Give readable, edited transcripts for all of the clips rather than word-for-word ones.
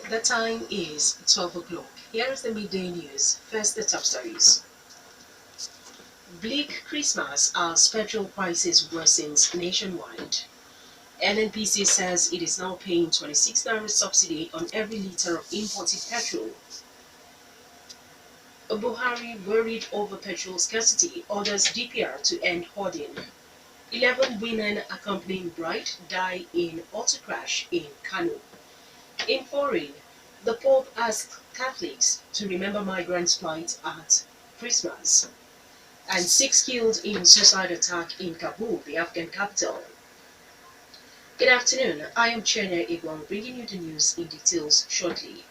The time is 12 o'clock. Here is the midday news. First, the top stories. Bleak Christmas as petrol prices worsens nationwide. NNPC says it is now paying 26 naira subsidy on every litre of imported petrol. Buhari worried over petrol scarcity, orders DPR to end hoarding. 11 women accompanying bride die in auto crash in Kano. In foreign, the Pope asked Catholics to remember migrants' plight at Christmas. And 6 killed in suicide attack in Kabul, the Afghan capital. Good afternoon, I am Chienye Egwuonwu, bringing you the news in details shortly.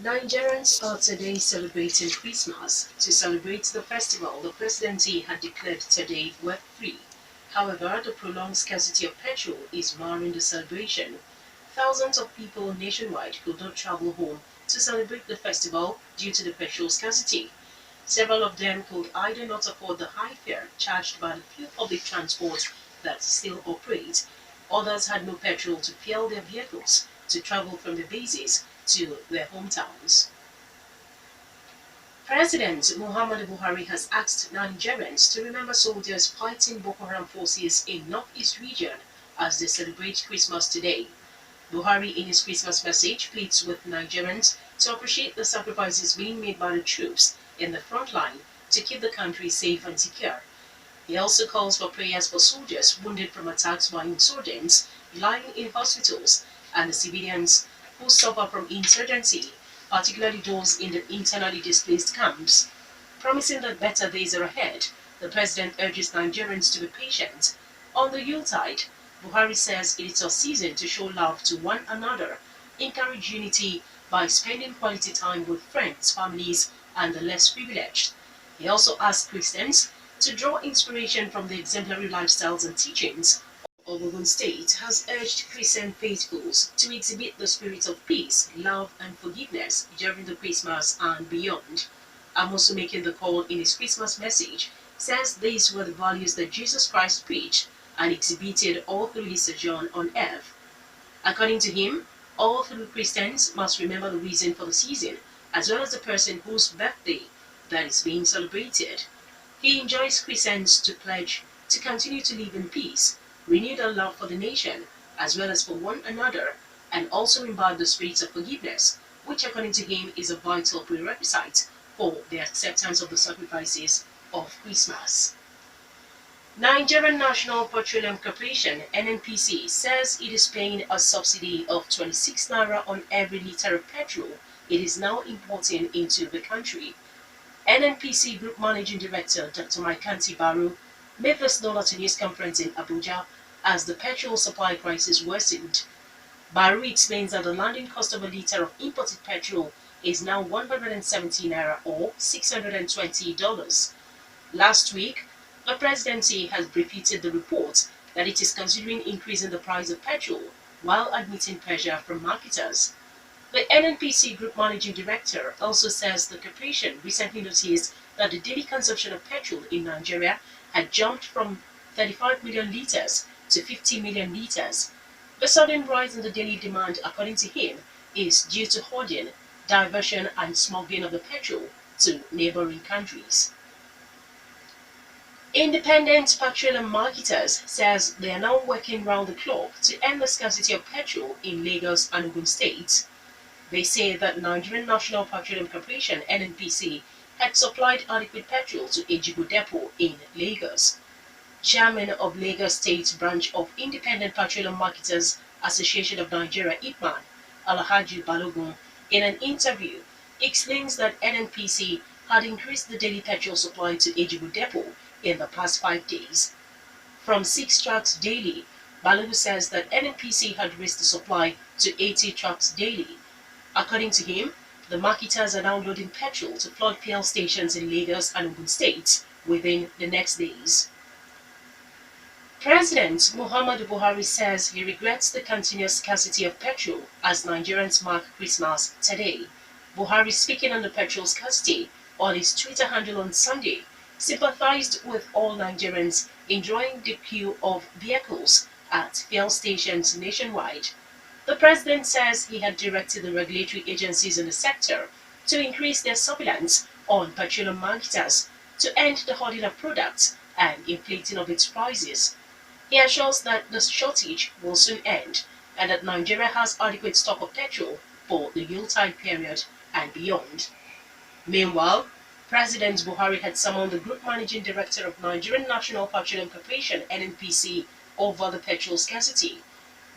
Nigerians are today celebrating Christmas. To celebrate the festival, the presidency had declared today work-free. However, the prolonged scarcity of petrol is marring the celebration. Thousands of people nationwide could not travel home to celebrate the festival due to the petrol scarcity. Several of them could either not afford the high fare charged by the few public transports that still operate. Others had no petrol to fuel their vehicles to travel from the bases to their hometowns. President Muhammadu Buhari has asked Nigerians to remember soldiers fighting Boko Haram forces in Northeast region as they celebrate Christmas today. Buhari, in his Christmas message, pleads with Nigerians to appreciate the sacrifices being made by the troops in the front line to keep the country safe and secure. He also calls for prayers for soldiers wounded from attacks by insurgents lying in hospitals and the civilians who suffer from insurgency, particularly those in the internally displaced camps. Promising that better days are ahead, the president urges Nigerians to be patient. On the Yuletide, Buhari says it is a season to show love to one another, encourage unity by spending quality time with friends, families, and the less privileged. He also asked Christians to draw inspiration from the exemplary lifestyles and teachings of Ogun State, has urged Christian faithfuls to exhibit the spirit of peace, love, and forgiveness during the Christmas and beyond. I'm also making the call in his Christmas message, says these were the values that Jesus Christ preached and exhibited all through his sojourn on earth. According to him, all true Christians must remember the reason for the season, as well as the person whose birthday that is being celebrated. He enjoins Christians to pledge to continue to live in peace, renew their love for the nation, as well as for one another, and also imbibe the spirit of forgiveness, which according to him is a vital prerequisite for the acceptance of the sacrifices of Christmas. Nigerian National Petroleum Corporation (NNPC) says it is paying a subsidy of 26 naira on every litre of petrol it is now importing into the country. NNPC Group Managing Director Dr. Maikanti Baru made this known at a news conference in Abuja as the petrol supply crisis worsened. Baru explains that the landing cost of a litre of imported petrol is now 170 naira or $620. Last week, the presidency has repeated the report that it is considering increasing the price of petrol while admitting pressure from marketers. The NNPC Group Managing Director also says the corporation recently noticed that the daily consumption of petrol in Nigeria had jumped from 35 million litres to 50 million litres. The sudden rise in the daily demand, according to him, is due to hoarding, diversion and smuggling of the petrol to neighboring countries. Independent petroleum marketers says they are now working round the clock to end the scarcity of petrol in Lagos and Ogun State. They say that Nigerian National Petroleum Corporation (NNPC) had supplied adequate petrol to Egwuonwu depot in Lagos. Chairman of Lagos State Branch of Independent Petroleum Marketers Association of Nigeria (IPMAN), Alhaji Balogun, in an interview, explains that NNPC had increased the daily petrol supply to Egwuonwu depot in the past 5 days. From 6 trucks daily, Balogun says that NNPC had raised the supply to 80 trucks daily. According to him, the marketers are now loading petrol to flood fuel stations in Lagos and Ogun State within the next days. President Muhammadu Buhari says he regrets the continuous scarcity of petrol as Nigerians mark Christmas today. Buhari, speaking on the petrol scarcity on his Twitter handle on Sunday, sympathized with all Nigerians enjoying the queue of vehicles at fuel stations nationwide. The president says he had directed the regulatory agencies in the sector to increase their surveillance on petroleum marketers to end the hoarding of products and inflating of its prices. He assures that the shortage will soon end and that Nigeria has adequate stock of petrol for the Yuletide period and beyond. Meanwhile, President Buhari had summoned the Group Managing Director of Nigerian National Petroleum Corporation (NNPC) over the petrol scarcity.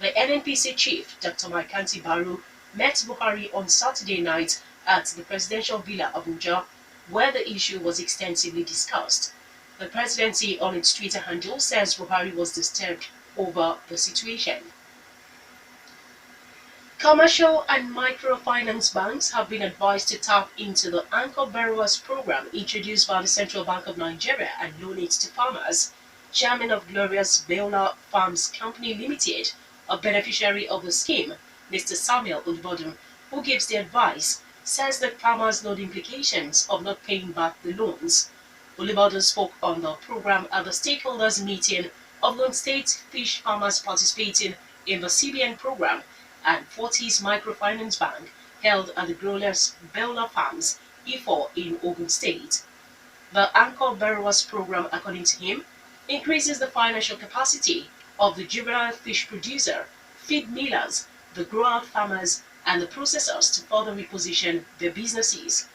The NNPC chief, Dr. Maikanti Baru, met Buhari on Saturday night at the Presidential Villa Abuja, where the issue was extensively discussed. The presidency on its Twitter handle says Buhari was disturbed over the situation. Commercial and microfinance banks have been advised to tap into the Anchor Borrowers Program introduced by the Central Bank of Nigeria and loan it to farmers. Chairman of Glorious Beulah Farms Company Limited, a beneficiary of the scheme, Mr. Samuel Ulbodun, who gives the advice, says that farmers know the implications of not paying back the loans. Ulbodun spoke on the program at the stakeholders meeting of Lone State fish farmers participating in the CBN program and Fortis Microfinance Bank held at the Glorious Beulah Farms, Ifo in Ogun State. The Anchor Borrowers Program, according to him, increases the financial capacity of the juvenile fish producer, feed millers, the grower farmers, and the processors to further reposition their businesses.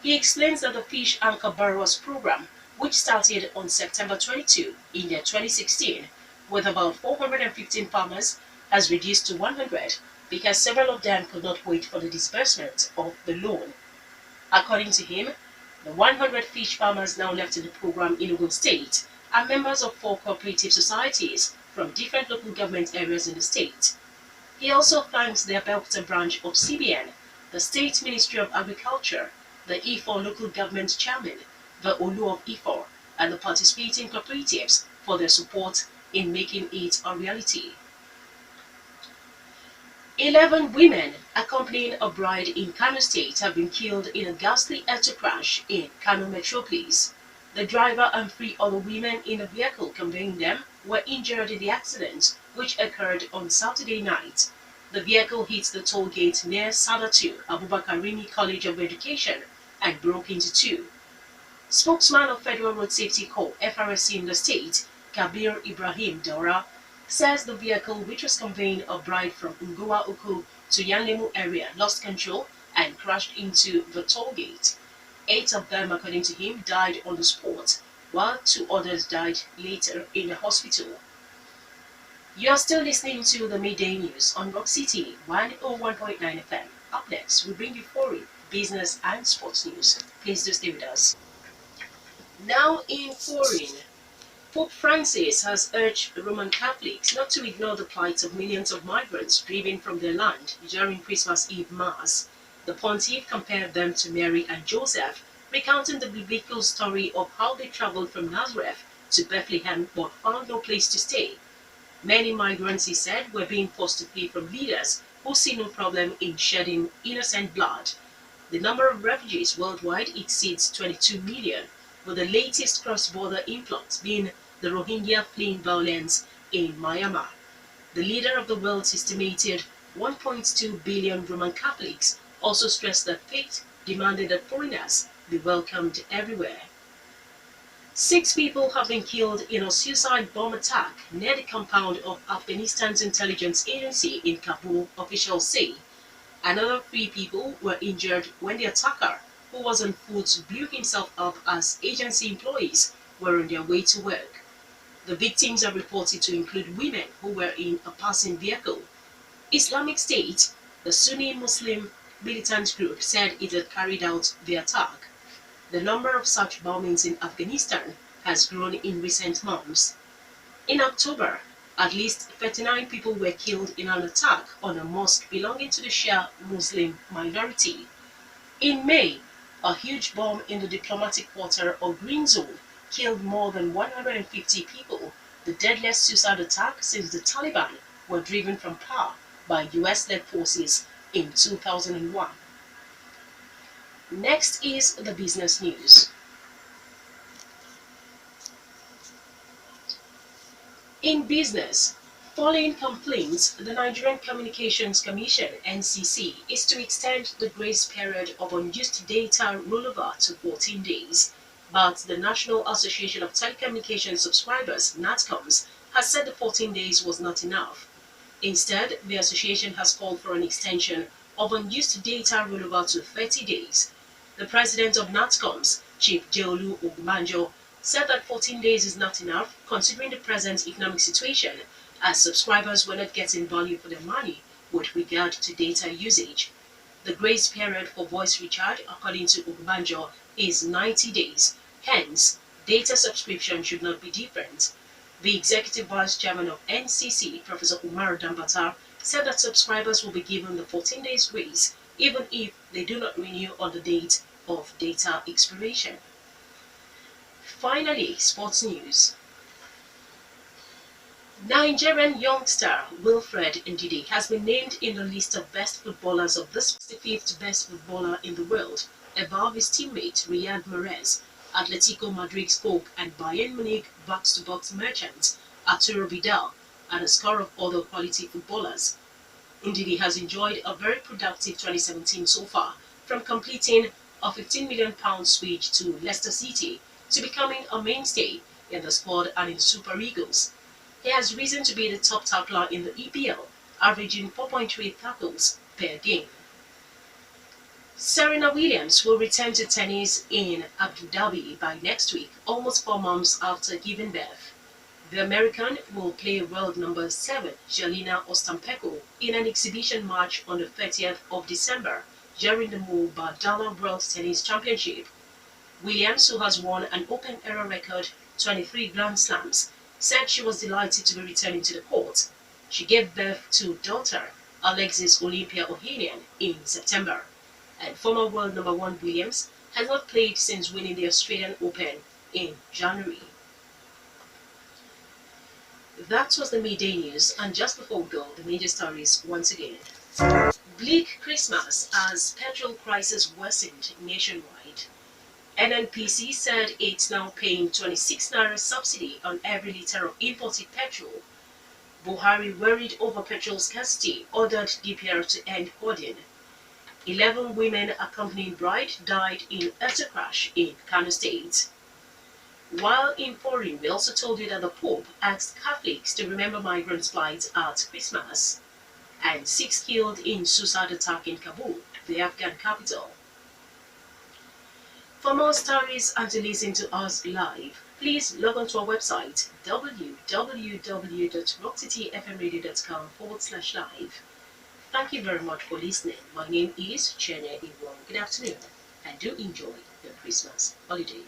He explains that the Fish Anchor Borrowers Program, which started on September 22 in year 2016 with about 415 farmers, has reduced to 100 because several of them could not wait for the disbursement of the loan. According to him, the 100 fish farmers now left in the program in Ogun State are members of 4 cooperative societies from different local government areas in the state. He also thanks the Abeokuta branch of CBN, the State Ministry of Agriculture, the Ifo local government chairman, the Olu of Ifo, and the participating cooperatives for their support in making it a reality. 11 women accompanying a bride in Kano State have been killed in a ghastly auto crash in Kano metropolis. The driver and 3 other women in a vehicle conveying them were injured in the accident, which occurred on Saturday night. The vehicle hit the toll gate near Sadatu Abubakarimi College of Education and broke into 2. Spokesman of Federal Road Safety Corps (FRSC) in the state, Kabir Ibrahim Dora, says the vehicle, which was conveying a bride from Ngowa Uku to Yanlemu area, lost control and crashed into the toll gate. 8 of them, according to him, died on the spot, while 2 others died later in the hospital. You are still listening to the Midday News on Rock City 101.9 FM. Up next, we bring you foreign, business and sports news. Please do stay with us. Now in foreign, Pope Francis has urged Roman Catholics not to ignore the plight of millions of migrants driven from their land during Christmas Eve Mass. The pontiff compared them to Mary and Joseph, recounting the biblical story of how they traveled from Nazareth to Bethlehem but found no place to stay. Many migrants, he said, were being forced to pay from leaders who see no problem in shedding innocent blood. The number of refugees worldwide exceeds 22 million, with the latest cross-border influx being the Rohingya fleeing violence in Myanmar. The leader of the world's estimated 1.2 billion Roman Catholics also stressed that faith demanded that foreigners be welcomed everywhere. 6 people have been killed in a suicide bomb attack near the compound of Afghanistan's intelligence agency in Kabul, officials say. Another 3 people were injured when the attacker, who was on foot, blew himself up as agency employees were on their way to work. The victims are reported to include women who were in a passing vehicle. Islamic State, the Sunni Muslim militant group, said it had carried out the attack. The number of such bombings in Afghanistan has grown in recent months. In October, at least 39 people were killed in an attack on a mosque belonging to the Shia Muslim minority. In May, a huge bomb in the diplomatic quarter of Green Zone killed more than 150 people, the deadliest suicide attack since the Taliban were driven from power by US-led forces in 2001. Next is the business news. In business, Following complaints, the Nigerian Communications Commission (NCC) is to extend the grace period of unused data rollover to 14 days. But the National Association of Telecommunications Subscribers (NATCOMS) has said the 14 days was not enough. Instead, the association has called for an extension of unused data rollover to 30 days. The president of NATCOMS, Chief Jeolu Ogbanjo, said that 14 days is not enough considering the present economic situation, as subscribers were not getting value for their money with regard to data usage. The grace period for voice recharge, according to Ogbanjo, is 90 days. Hence, data subscription should not be different. The executive vice chairman of NCC, Professor Umar Dambatar, said that subscribers will be given the 14 days grace even if they do not renew on the date of data expiration. Finally, sports news. Nigerian youngster Wilfred Ndidi has been named in the list of best footballers of the 65th best footballer in the world, above his teammate Riyad Mahrez, Atletico Madrid's Coke and Bayern Munich box-to-box merchant Arturo Vidal, and a score of other quality footballers. Ndidi has enjoyed a very productive 2017 so far, from completing a £15 million switch to Leicester City to becoming a mainstay in the squad and in Super Eagles. He has risen to be the top tackler in the EPL, averaging 4.3 tackles per game. Serena Williams will return to tennis in Abu Dhabi by next week, almost 4 months after giving birth. The American will play world number 7 Jelena Ostapenko in an exhibition match on the 30th of December during the Mubadala World Tennis Championship. Williams, who has won an open-era record 23 Grand Slams, said she was delighted to be returning to the court. She gave birth to daughter Alexis Olympia Ohanian in September, and former world number 1 Williams has not played since winning the Australian Open in January. That was the midday news, and just before we go, the major stories once again. Bleak Christmas as petrol prices worsened nationwide. NNPC said it's now paying 26 naira subsidy on every litre of imported petrol. Buhari worried over petrol scarcity, ordered DPR to end hoarding. 11 women accompanying bride died in auto crash in Kano State. While in foreign, we also told you that the Pope asked Catholics to remember migrants' plight at Christmas. And 6 killed in suicide attack in Kabul, the Afghan capital. For more stories and to listen to us live, please log on to our website www.rockcityfmradio.com/live. Thank you very much for listening. My name is Chienye. Good afternoon, and do enjoy your Christmas holiday.